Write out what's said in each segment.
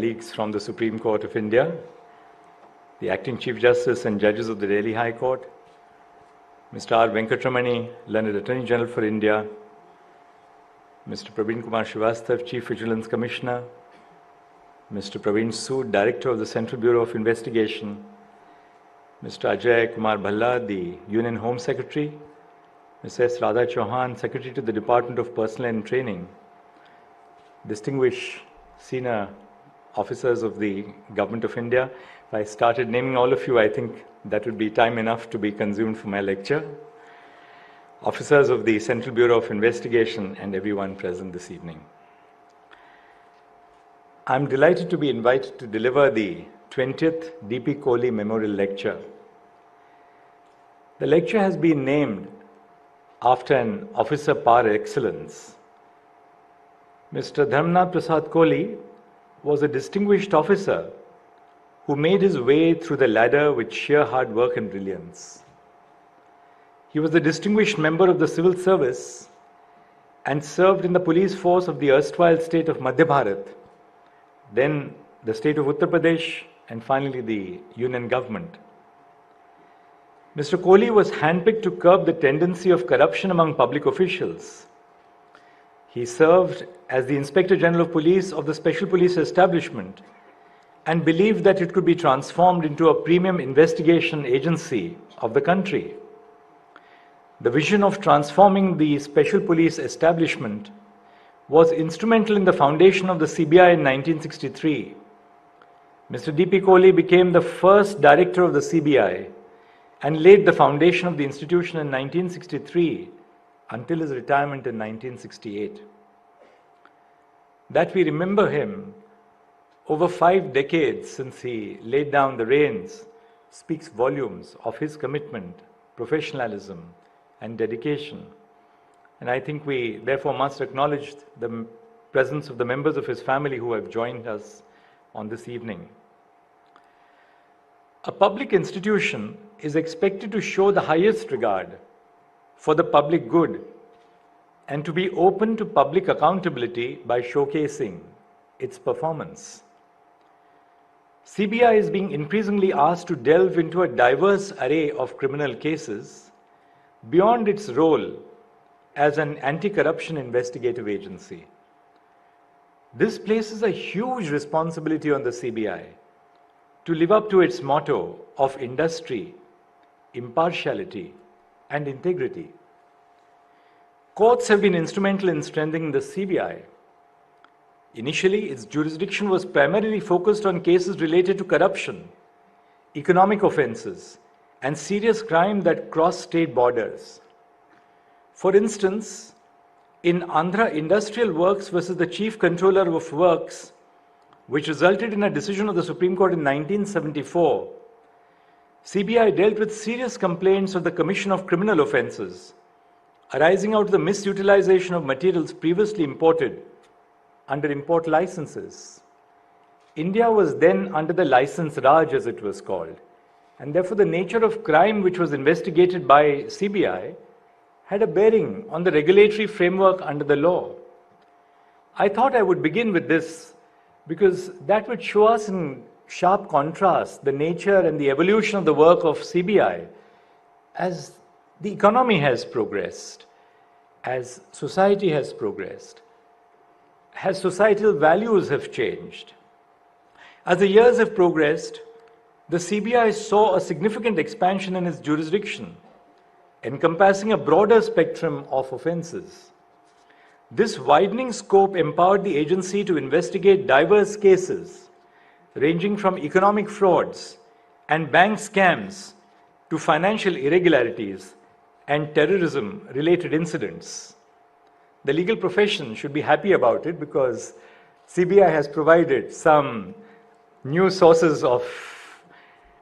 colleagues from the Supreme Court of India, the Acting Chief Justice and judges of the Delhi High Court, Mr. R. Venkatramani, Learned Attorney General for India, Mr. Praveen Kumar Srivastava, Chief Vigilance Commissioner, Mr. Praveen Sood, Director of the Central Bureau of Investigation, Mr. Ajay Kumar Bhalla, the Union Home Secretary, Ms. S. Radha Chauhan, Secretary to the Department of Personnel and Training, distinguished senior officers of the Government of India. If I started naming all of you, I think that would be time enough to be consumed for my lecture. Officers of the Central Bureau of Investigation and everyone present this evening. I'm delighted to be invited to deliver the 20th D.P. Kohli Memorial Lecture. The lecture has been named after an officer par excellence. Mr. Dharmnath Prasad Kohli was a distinguished officer who made his way through the ladder with sheer hard work and brilliance. He was a distinguished member of the civil service and served in the police force of the erstwhile state of Madhya Bharat, then the state of Uttar Pradesh, and finally the Union government. Mr. Kohli was handpicked to curb the tendency of corruption among public officials. He served as the Inspector General of Police of the Special Police Establishment and believed that it could be transformed into a premium investigation agency of the country. The vision of transforming the Special Police Establishment was instrumental in the foundation of the CBI in 1963. Mr. D.P. Kohli became the first director of the CBI and laid the foundation of the institution in 1963 until his retirement in 1968. That we remember him over 5 decades since he laid down the reins speaks volumes of his commitment, professionalism, and dedication. And I think we therefore must acknowledge the presence of the members of his family who have joined us on this evening. A public institution is expected to show the highest regard for the public good and to be open to public accountability by showcasing its performance. CBI is being increasingly asked to delve into a diverse array of criminal cases beyond its role as an anti-corruption investigative agency. This places a huge responsibility on the CBI to live up to its motto of industry, impartiality, and integrity. Courts have been instrumental in strengthening the CBI. Initially, its jurisdiction was primarily focused on cases related to corruption, economic offenses, and serious crime that cross state borders. For instance, in Andhra Industrial Works versus the Chief Controller of Works, which resulted in a decision of the Supreme Court in 1974, CBI dealt with serious complaints of the commission of criminal offenses arising out of the misutilization of materials previously imported under import licenses. India was then under the license Raj, as it was called, and therefore the nature of crime which was investigated by CBI had a bearing on the regulatory framework under the law. I thought I would begin with this because that would show us in sharp contrast the nature and the evolution of the work of CBI as the economy has progressed, as society has progressed, as societal values have changed. As the years have progressed, the CBI saw a significant expansion in its jurisdiction, encompassing a broader spectrum of offenses. This widening scope empowered the agency to investigate diverse cases, ranging from economic frauds and bank scams to financial irregularities and terrorism-related incidents. The legal profession should be happy about it because CBI has provided some new sources of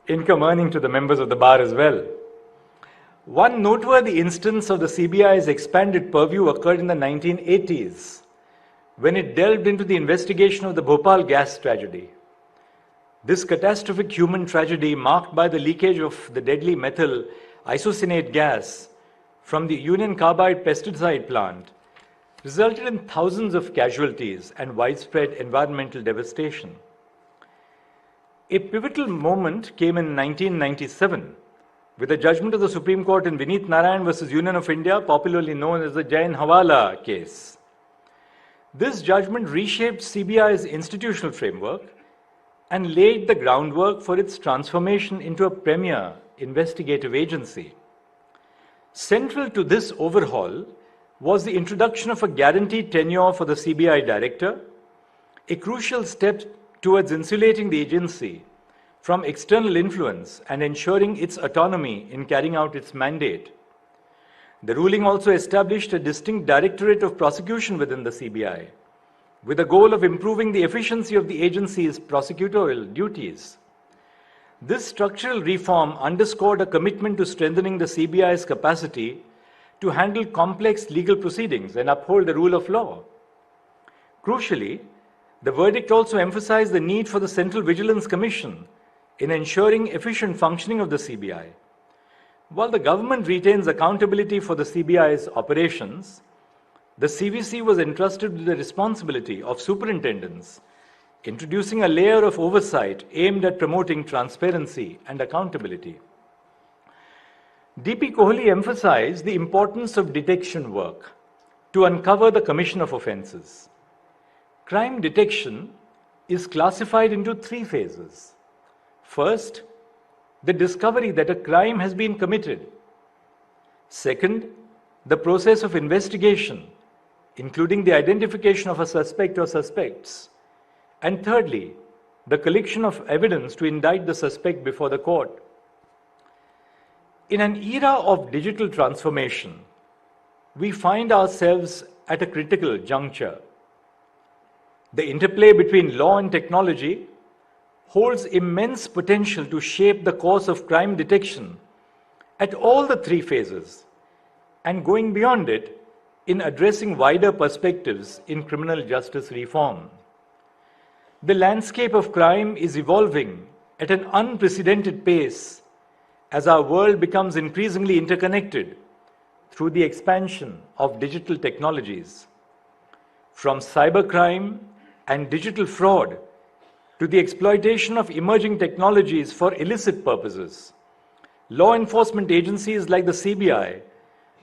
income earning to the members of the bar as well. One noteworthy instance of the CBI's expanded purview occurred in the 1980s, when it delved into the investigation of the Bhopal gas tragedy. This catastrophic human tragedy, marked by the leakage of the deadly methyl isocyanate gas from the Union Carbide pesticide plant, resulted in thousands of casualties and widespread environmental devastation. A pivotal moment came in 1997 with the judgment of the Supreme Court in Vineet Narayan versus Union of India, popularly known as the Jain Hawala case. This judgment reshaped CBI's institutional framework and laid the groundwork for its transformation into a premier investigative agency. Central to this overhaul was the introduction of a guaranteed tenure for the CBI director, a crucial step towards insulating the agency from external influence and ensuring its autonomy in carrying out its mandate. The ruling also established a distinct directorate of prosecution within the CBI, with the goal of improving the efficiency of the agency's prosecutorial duties. This structural reform underscored a commitment to strengthening the CBI's capacity to handle complex legal proceedings and uphold the rule of law. Crucially, the verdict also emphasized the need for the Central Vigilance Commission in ensuring efficient functioning of the CBI. While the government retains accountability for the CBI's operations, the CVC was entrusted with the responsibility of superintendents, introducing a layer of oversight aimed at promoting transparency and accountability. D.P. Kohli emphasized the importance of detection work to uncover the commission of offenses. Crime detection is classified into three phases. First, the discovery that a crime has been committed. Second, the process of investigation, including the identification of a suspect or suspects. And thirdly, the collection of evidence to indict the suspect before the court. In an era of digital transformation, we find ourselves at a critical juncture. The interplay between law and technology holds immense potential to shape the course of crime detection at all the three phases and going beyond it in addressing wider perspectives in criminal justice reform. The landscape of crime is evolving at an unprecedented pace as our world becomes increasingly interconnected through the expansion of digital technologies. From cybercrime and digital fraud to the exploitation of emerging technologies for illicit purposes, law enforcement agencies like the CBI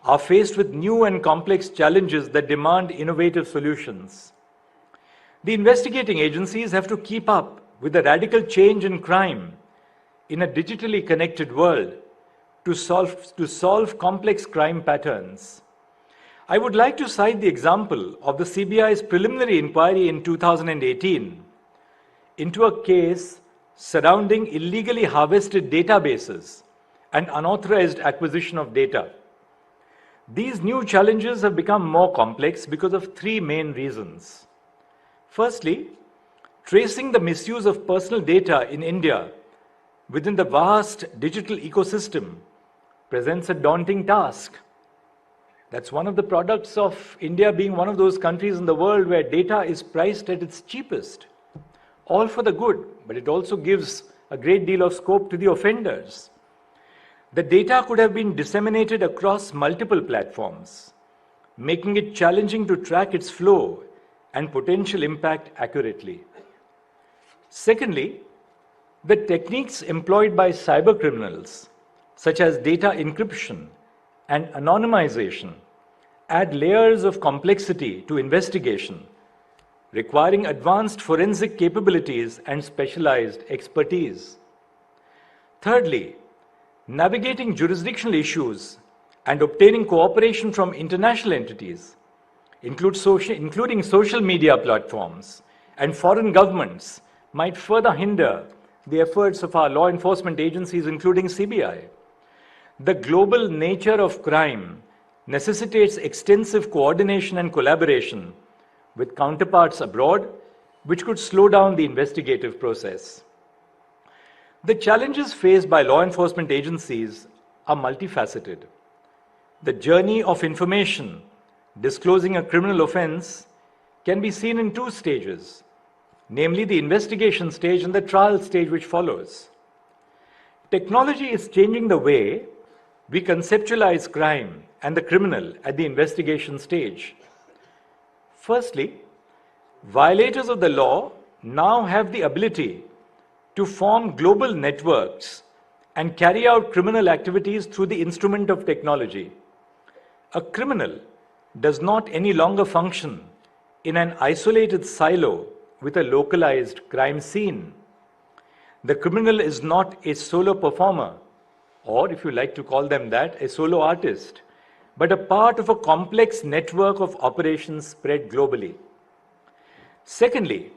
are faced with new and complex challenges that demand innovative solutions. The investigating agencies have to keep up with the radical change in crime in a digitally connected world to solve complex crime patterns. I would like to cite the example of the CBI's preliminary inquiry in 2018 into a case surrounding illegally harvested databases and unauthorized acquisition of data. These new challenges have become more complex because of three main reasons. Firstly, tracing the misuse of personal data in India within the vast digital ecosystem presents a daunting task. That's one of the products of India being one of those countries in the world where data is priced at its cheapest. All for the good, but it also gives a great deal of scope to the offenders. The data could have been disseminated across multiple platforms, making it challenging to track its flow and potential impact accurately. Secondly, the techniques employed by cybercriminals, such as data encryption and anonymization, add layers of complexity to investigation, requiring advanced forensic capabilities and specialized expertise. Thirdly, navigating jurisdictional issues and obtaining cooperation from international entities, including social media platforms and foreign governments, might further hinder the efforts of our law enforcement agencies, including CBI. The global nature of crime necessitates extensive coordination and collaboration with counterparts abroad, which could slow down the investigative process. The challenges faced by law enforcement agencies are multifaceted. The journey of information disclosing a criminal offense can be seen in two stages, namely the investigation stage and the trial stage which follows. Technology is changing the way we conceptualize crime and the criminal at the investigation stage. Firstly, violators of the law now have the ability to form global networks and carry out criminal activities through the instrument of technology. A criminal does not any longer function in an isolated silo with a localized crime scene. The criminal is not a solo performer, or if you like to call them that, a solo artist, but a part of a complex network of operations spread globally. Secondly,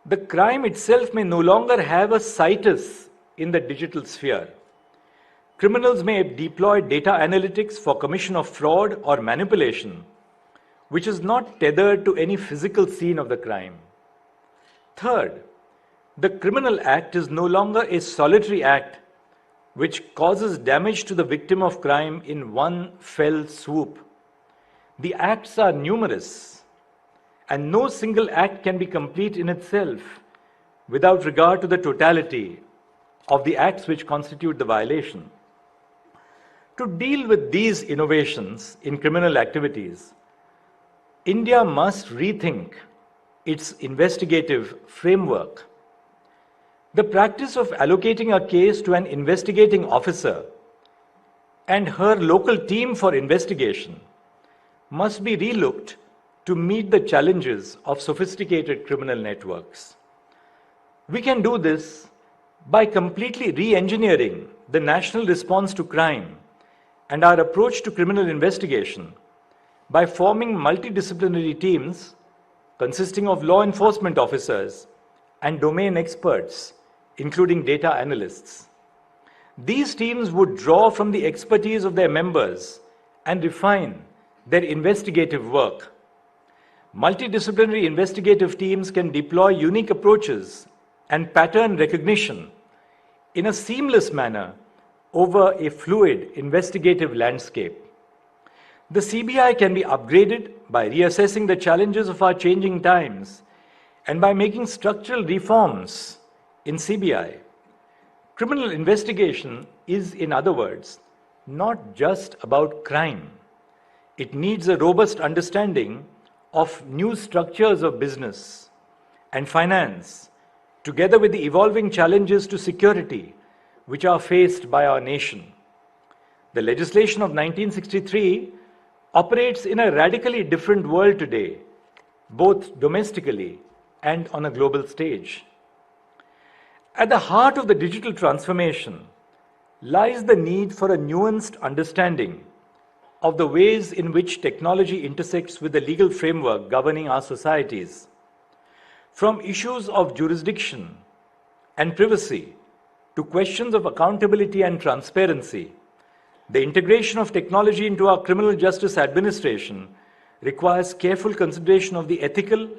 the crime itself may no longer have a situs in the digital sphere. Criminals may deploy data analytics for commission of fraud or manipulation, which is not tethered to any physical scene of the crime. Third, the criminal act is no longer a solitary act which causes damage to the victim of crime in one fell swoop. The acts are numerous, and no single act can be complete in itself without regard to the totality of the acts which constitute the violation. To deal with these innovations in criminal activities, India must rethink its investigative framework. The practice of allocating a case to an investigating officer and her local team for investigation must be relooked to meet the challenges of sophisticated criminal networks. We can do this by completely re-engineering the national response to crime and our approach to criminal investigation by forming multidisciplinary teams consisting of law enforcement officers and domain experts, including data analysts. These teams would draw from the expertise of their members and refine their investigative work. Multidisciplinary investigative teams can deploy unique approaches and pattern recognition in a seamless manner over a fluid investigative landscape. The CBI can be upgraded by reassessing the challenges of our changing times and by making structural reforms in CBI. Criminal investigation is, in other words, not just about crime. It needs a robust understanding of new structures of business and finance, together with the evolving challenges to security which are faced by our nation. The legislation of 1963 operates in a radically different world today, both domestically and on a global stage. At the heart of the digital transformation lies the need for a nuanced understanding of the ways in which technology intersects with the legal framework governing our societies. From issues of jurisdiction and privacy to questions of accountability and transparency, the integration of technology into our criminal justice administration requires careful consideration of the ethical,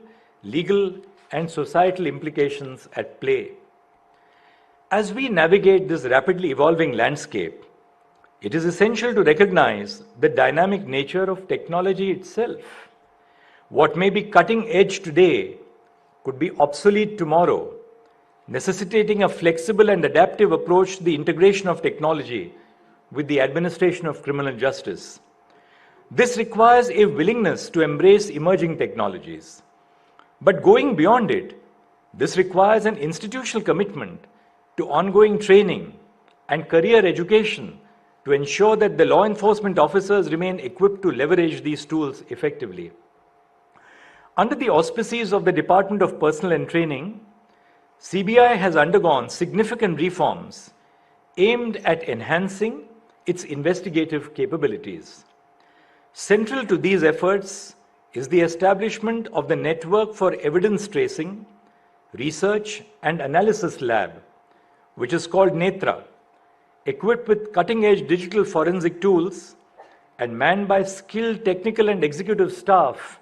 legal, and societal implications at play. As we navigate this rapidly evolving landscape, it is essential to recognize the dynamic nature of technology itself. What may be cutting edge today could be obsolete tomorrow, necessitating a flexible and adaptive approach to the integration of technology with the administration of criminal justice. This requires a willingness to embrace emerging technologies. But going beyond it, this requires an institutional commitment to ongoing training and career education to ensure that the law enforcement officers remain equipped to leverage these tools effectively. Under the auspices of the Department of Personnel and Training, CBI has undergone significant reforms aimed at enhancing its investigative capabilities. Central to these efforts is the establishment of the Network for Evidence Tracing, Research and Analysis Lab, which is called NETRA, equipped with cutting-edge digital forensic tools and manned by skilled technical and executive staff.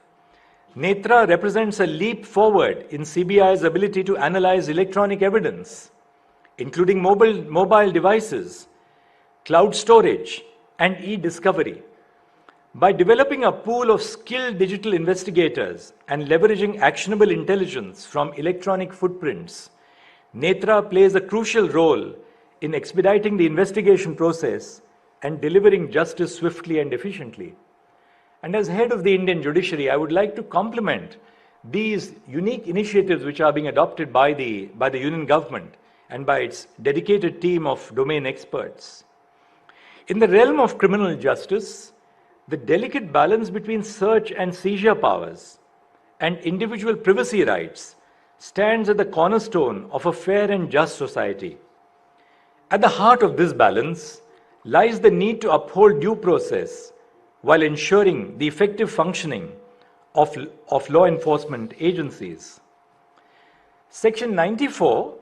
NETRA represents a leap forward in CBI's ability to analyze electronic evidence, including mobile devices, cloud storage, and e-discovery. By developing a pool of skilled digital investigators and leveraging actionable intelligence from electronic footprints, NETRA plays a crucial role in expediting the investigation process and delivering justice swiftly and efficiently. And as head of the Indian judiciary, I would like to compliment these unique initiatives which are being adopted by the Union government and by its dedicated team of domain experts. In the realm of criminal justice, the delicate balance between search and seizure powers and individual privacy rights stands at the cornerstone of a fair and just society. At the heart of this balance lies the need to uphold due process while ensuring the effective functioning of law enforcement agencies. Section 94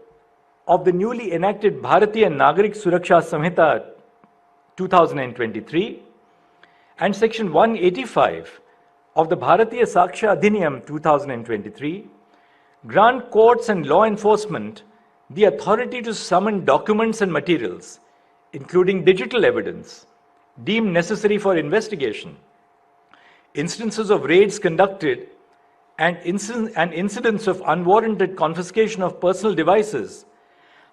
of the newly enacted Bharatiya Nagarik Suraksha Samhita 2023 and Section 185 of the Bharatiya Saksha Adhiniyam 2023 grant courts and law enforcement the authority to summon documents and materials, including digital evidence, deemed necessary for investigation. Instances of raids conducted and incidents of unwarranted confiscation of personal devices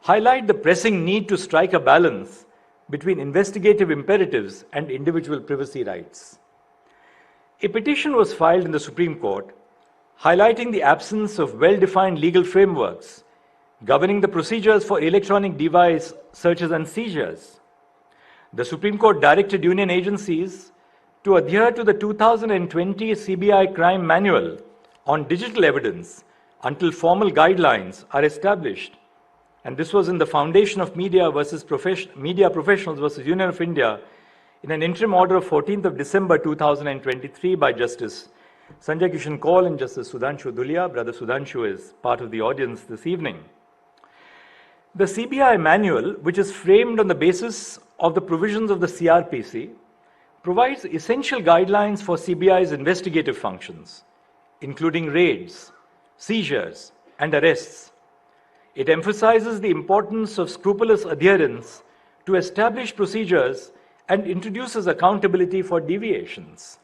highlight the pressing need to strike a balance between investigative imperatives and individual privacy rights. A petition was filed in the Supreme Court highlighting the absence of well-defined legal frameworks governing the procedures for electronic device searches and seizures. The Supreme Court directed union agencies to adhere to the 2020 CBI Crime Manual on digital evidence until formal guidelines are established. And this was in the Foundation of Media Professionals versus Union of India in an interim order of 14th of December 2023 by Justice Sanjay Kishan Kaul and Justice Sudhanshu Dhulia. Brother Sudhanshu is part of the audience this evening. The CBI manual, which is framed on the basis of the provisions of the CRPC, provides essential guidelines for CBI's investigative functions, including raids, seizures, and arrests. It emphasizes the importance of scrupulous adherence to established procedures and introduces accountability for deviations.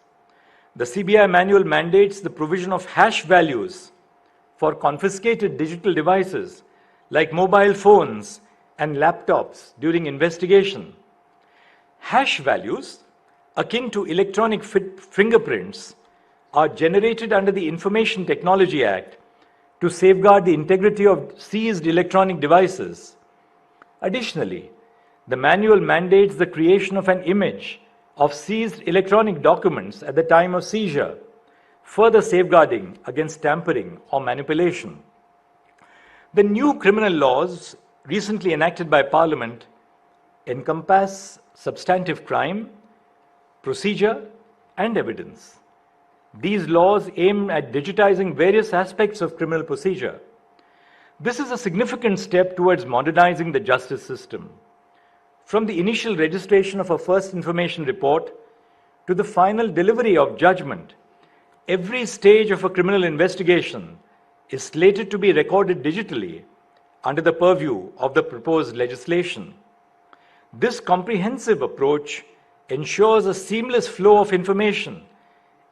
The CBI manual mandates the provision of hash values for confiscated digital devices like mobile phones and laptops during investigation. Hash values, akin to electronic fingerprints, are generated under the Information Technology Act to safeguard the integrity of seized electronic devices. Additionally, the manual mandates the creation of an image of seized electronic documents at the time of seizure, further safeguarding against tampering or manipulation. The new criminal laws recently enacted by Parliament encompass substantive crime, procedure, and evidence. These laws aim at digitizing various aspects of criminal procedure. This is a significant step towards modernizing the justice system. From the initial registration of a first information report to the final delivery of judgment, every stage of a criminal investigation is slated to be recorded digitally under the purview of the proposed legislation. This comprehensive approach ensures a seamless flow of information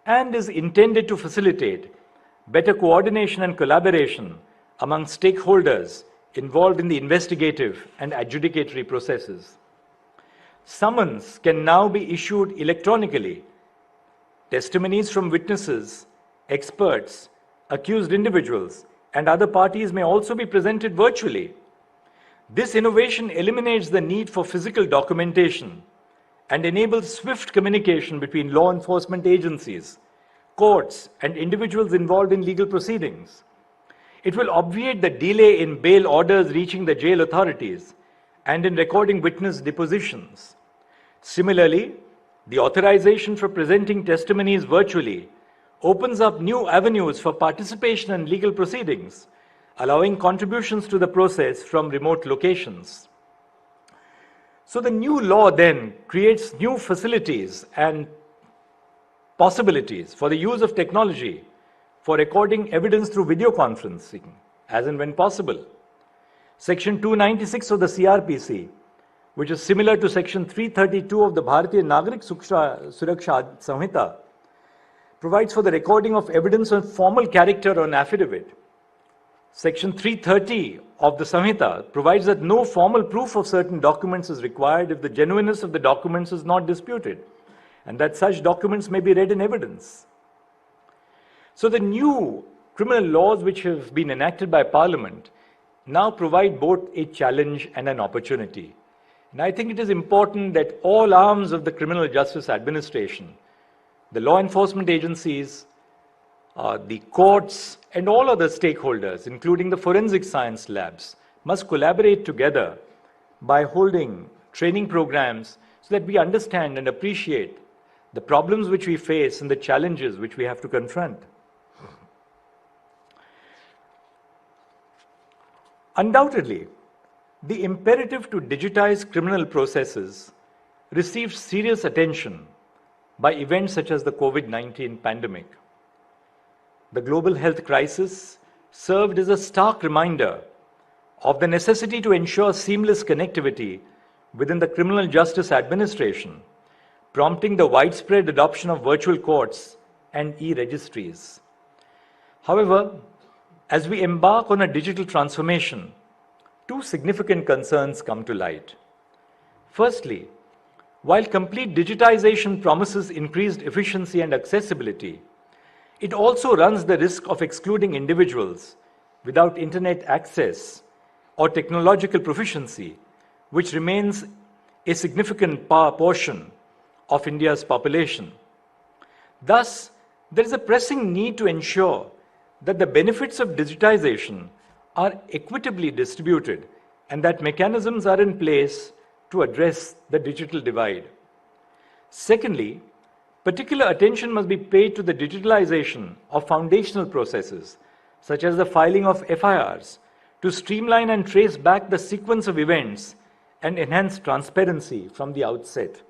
and is intended to facilitate better coordination and collaboration among stakeholders involved in the investigative and adjudicatory processes. Summons can now be issued electronically. Testimonies from witnesses, experts, accused individuals, and other parties may also be presented virtually. This innovation eliminates the need for physical documentation and enables swift communication between law enforcement agencies, courts, and individuals involved in legal proceedings. It will obviate the delay in bail orders reaching the jail authorities and in recording witness depositions. Similarly, the authorization for presenting testimonies virtually opens up new avenues for participation in legal proceedings, allowing contributions to the process from remote locations. So the new law then creates new facilities and possibilities for the use of technology for recording evidence through video conferencing, as and when possible. Section 296 of the CRPC, which is similar to Section 332 of the Bharatiya Nagarik Suraksha Samhita, provides for the recording of evidence of formal character on affidavit. Section 330 of the Samhita provides that no formal proof of certain documents is required if the genuineness of the documents is not disputed, and that such documents may be read in evidence. So the new criminal laws which have been enacted by Parliament now provide both a challenge and an opportunity. And I think it is important that all arms of the criminal justice administration, the law enforcement agencies, the courts, and all other stakeholders, including the forensic science labs, must collaborate together by holding training programs so that we understand and appreciate the problems which we face and the challenges which we have to confront. Undoubtedly, the imperative to digitize criminal processes received serious attention by events such as the COVID-19 pandemic. The global health crisis served as a stark reminder of the necessity to ensure seamless connectivity within the criminal justice administration, prompting the widespread adoption of virtual courts and e-registries. However, as we embark on a digital transformation, two significant concerns come to light. Firstly, while complete digitization promises increased efficiency and accessibility, it also runs the risk of excluding individuals without internet access or technological proficiency, which remains a significant portion of India's population. Thus, there is a pressing need to ensure that the benefits of digitization are equitably distributed and that mechanisms are in place to address the digital divide. Secondly, particular attention must be paid to the digitalization of foundational processes, such as the filing of FIRs, to streamline and trace back the sequence of events and enhance transparency from the outset.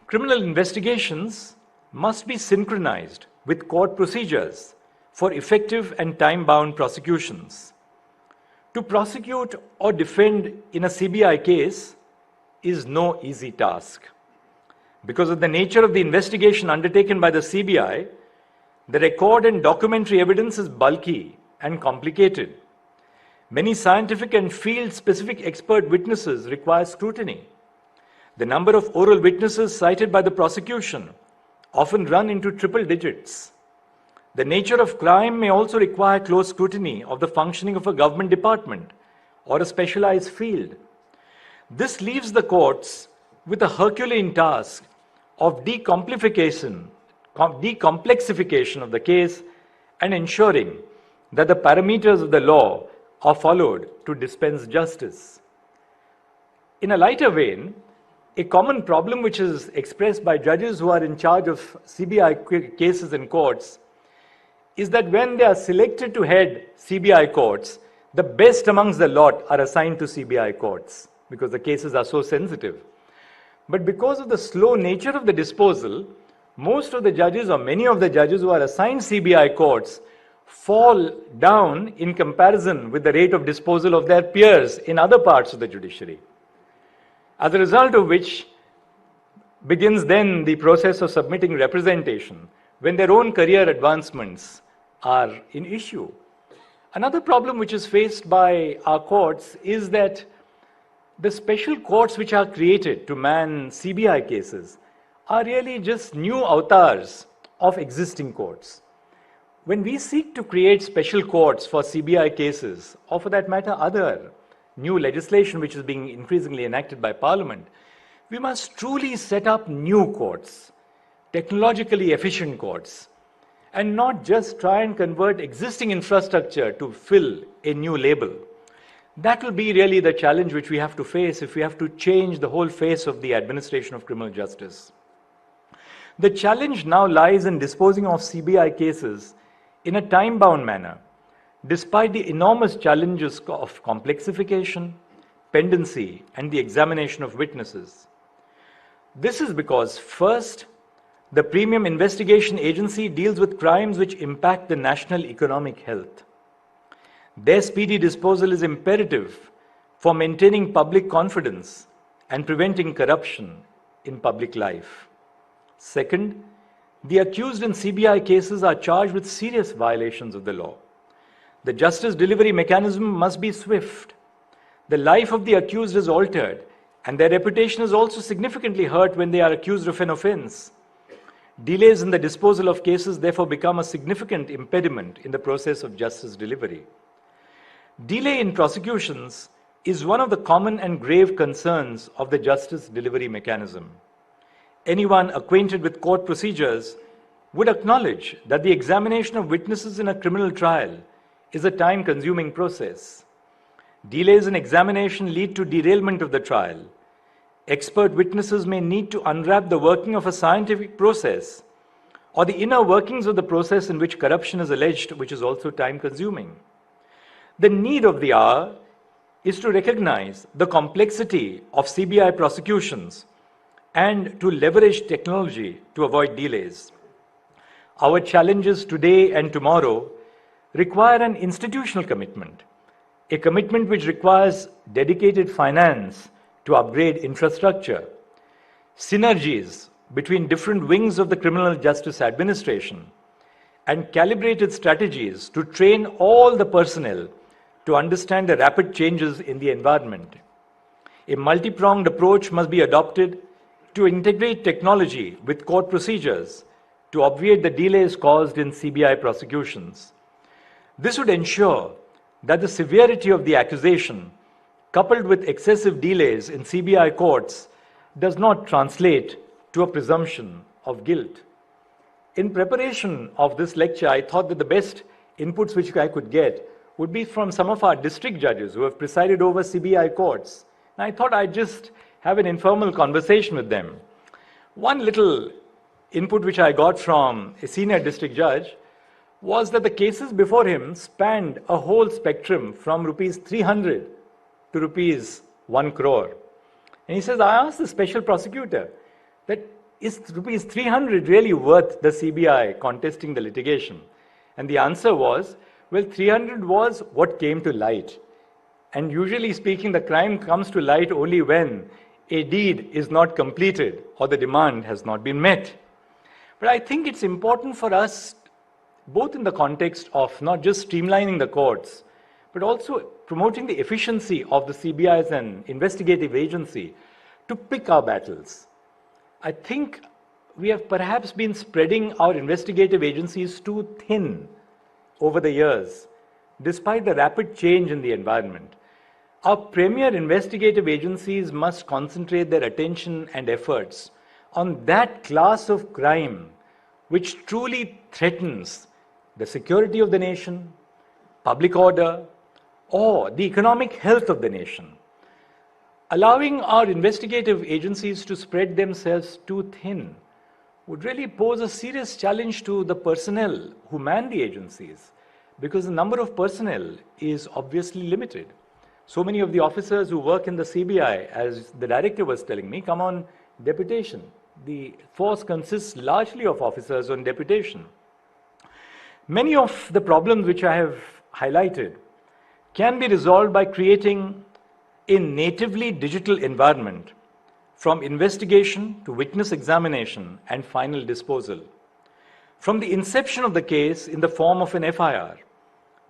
Criminal investigations must be synchronized with court procedures for effective and time-bound prosecutions. To prosecute or defend in a CBI case is no easy task. Because of the nature of the investigation undertaken by the CBI, the record and documentary evidence is bulky and complicated. Many scientific and field-specific expert witnesses require scrutiny. The number of oral witnesses cited by the prosecution often run into triple digits. The nature of crime may also require close scrutiny of the functioning of a government department or a specialized field. This leaves the courts with a Herculean task of decomplexification of the case and ensuring that the parameters of the law are followed to dispense justice. In a lighter vein, a common problem which is expressed by judges who are in charge of CBI cases in courts is that when they are selected to head CBI courts, the best amongst the lot are assigned to CBI courts because the cases are so sensitive. But because of the slow nature of the disposal, most of the judges or many of the judges who are assigned CBI courts fall down in comparison with the rate of disposal of their peers in other parts of the judiciary. As a result of which begins then the process of submitting representation when their own career advancements are in issue. Another problem which is faced by our courts is that the special courts which are created to man CBI cases are really just new avatars of existing courts. When we seek to create special courts for CBI cases, or for that matter other new legislation which is being increasingly enacted by Parliament, we must truly set up new courts, technologically efficient courts, and not just try and convert existing infrastructure to fill a new label. That will be really the challenge which we have to face if we have to change the whole face of the administration of criminal justice. The challenge now lies in disposing of CBI cases in a time-bound manner, despite the enormous challenges of complexification, pendency, and the examination of witnesses. This is because, first, the Premium Investigation Agency deals with crimes which impact the national economic health. Their speedy disposal is imperative for maintaining public confidence and preventing corruption in public life. Second, the accused in CBI cases are charged with serious violations of the law. The justice delivery mechanism must be swift. The life of the accused is altered, and their reputation is also significantly hurt when they are accused of an offense. Delays in the disposal of cases therefore become a significant impediment in the process of justice delivery. Delay in prosecutions is one of the common and grave concerns of the justice delivery mechanism. Anyone acquainted with court procedures would acknowledge that the examination of witnesses in a criminal trial is a time-consuming process. Delays in examination lead to derailment of the trial. Expert witnesses may need to unwrap the working of a scientific process or the inner workings of the process in which corruption is alleged, which is also time-consuming. The need of the hour is to recognize the complexity of CBI prosecutions and to leverage technology to avoid delays. Our challenges today and tomorrow require an institutional commitment, a commitment which requires dedicated finance to upgrade infrastructure, synergies between different wings of the criminal justice administration, and calibrated strategies to train all the personnel to understand the rapid changes in the environment. A multi-pronged approach must be adopted to integrate technology with court procedures to obviate the delays caused in CBI prosecutions. This would ensure that the severity of the accusation, coupled with excessive delays in CBI courts, does not translate to a presumption of guilt. In preparation of this lecture, I thought that the best inputs which I could get would be from some of our district judges who have presided over CBI courts. And I thought I'd just have an informal conversation with them. One little input which I got from a senior district judge was that the cases before him spanned a whole spectrum from rupees 300 to rupees 1 crore. And he says, I asked the special prosecutor that is rupees 300 really worth the CBI contesting the litigation? And the answer was, well, 300 was what came to light. And usually speaking, the crime comes to light only when a deed is not completed or the demand has not been met. But I think it's important for us, both in the context of not just streamlining the courts, but also promoting the efficiency of the CBI as an investigative agency, to pick our battles. I think we have perhaps been spreading our investigative agencies too thin over the years, despite the rapid change in the environment. Our premier investigative agencies must concentrate their attention and efforts on that class of crime which truly threatens the security of the nation, public order, or the economic health of the nation. Allowing our investigative agencies to spread themselves too thin would really pose a serious challenge to the personnel who man the agencies, because the number of personnel is obviously limited. So many of the officers who work in the CBI, as the director was telling me, come on deputation. The force consists largely of officers on deputation. Many of the problems which I have highlighted can be resolved by creating a natively digital environment, from investigation to witness examination and final disposal. From the inception of the case in the form of an FIR,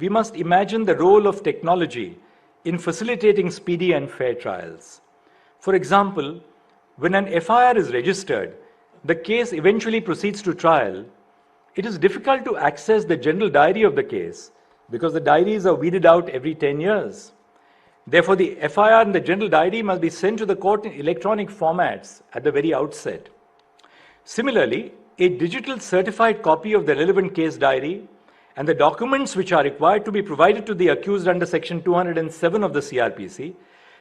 we must imagine the role of technology in facilitating speedy and fair trials. For example, when an FIR is registered, the case eventually proceeds to trial, it is difficult to access the general diary of the case because the diaries are weeded out every 10 years. Therefore, the FIR and the general diary must be sent to the court in electronic formats at the very outset. Similarly, a digital certified copy of the relevant case diary and the documents which are required to be provided to the accused under Section 207 of the CRPC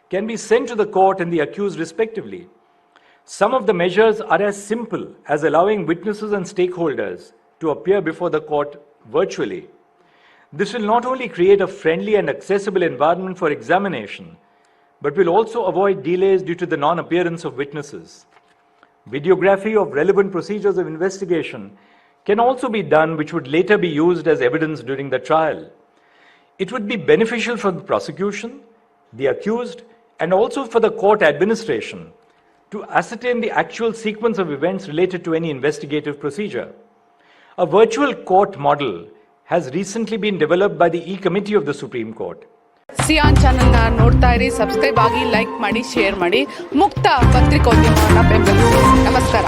can be sent to the court and the accused respectively. Some of the measures are as simple as allowing witnesses and stakeholders to appear before the court virtually. This will not only create a friendly and accessible environment for examination, but will also avoid delays due to the non-appearance of witnesses. Videography of relevant procedures of investigation can also be done, which would later be used as evidence during the trial. It would be beneficial for the prosecution, the accused, and also for the court administration to ascertain the actual sequence of events related to any investigative procedure. A virtual court model has recently been developed by the E-Committee of the Supreme Court. Xi'an ಚಾನೆಲ್ನ ನೋಡ್ತಾ ಇರಿ, subscribe ಆಗಿ, like ಮಾಡಿ, share ಮಾಡಿ. ಮುಕ್ತ ಪತ್ರಿಕೋದ್ಯಮವನ್ನು ಬೆಂಬಲಿಸಿ. ನಮಸ್ಕಾರ.